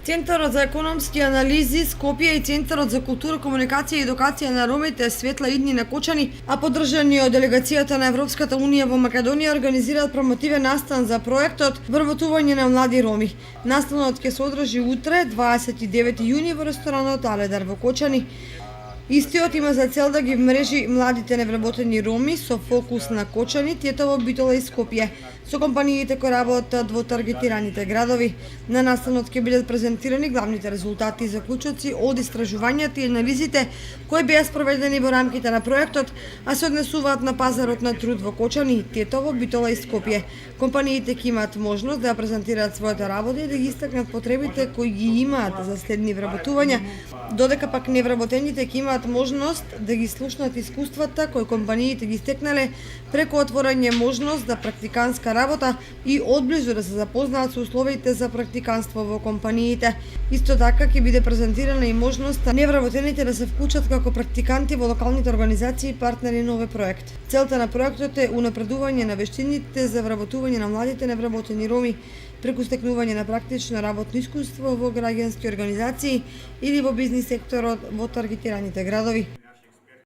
Центарот за економски анализи Скопје и Центарот за култура, комуникација и едукација на ромите Светла идни на Кочани, а поддржани од делегацијата на Европската унија во Македонија, организираат промотивен настан за проектот Вработување на млади роми. Настанот ќе се одржи утре, 29 јуни во ресторанот Аледар во Кочани. Истиот има за цел да ги вмрежи младите невработени роми со фокус на Кочани, Тетово, Битола и Скопје, со компаниите кои работат во таргетираните градови. На настанот ќе бидат презентирани главните резултати и заклучоци од истражувањата и анализите кои беа спроведени во рамките на проектот, а се однесуваат на пазарот на труд во Кочани, Тетово, Битола и Скопје. Компаниите ќе имаат можност да ја презентираат својата работа и да ги истакнат потребите кои ги имаат за следни вработувања, додека пак невработените ќе имаат можност да ги слушнат искуствата кои компаниите ги стекнале преку отворање можност за практиканска работа и одблизу да се запознаат со условите за практиканство во компаниите. Исто така ќе биде презентирана и можноста невработените да се вклучат како практиканти во локалните организации и партнери на овој проект. Целта на проектот е унапредување на вештините за вработување на младите невработени роми преку стекнување на практично работно искуство во граѓански организации или во бизнис секторот во таргетираните градови.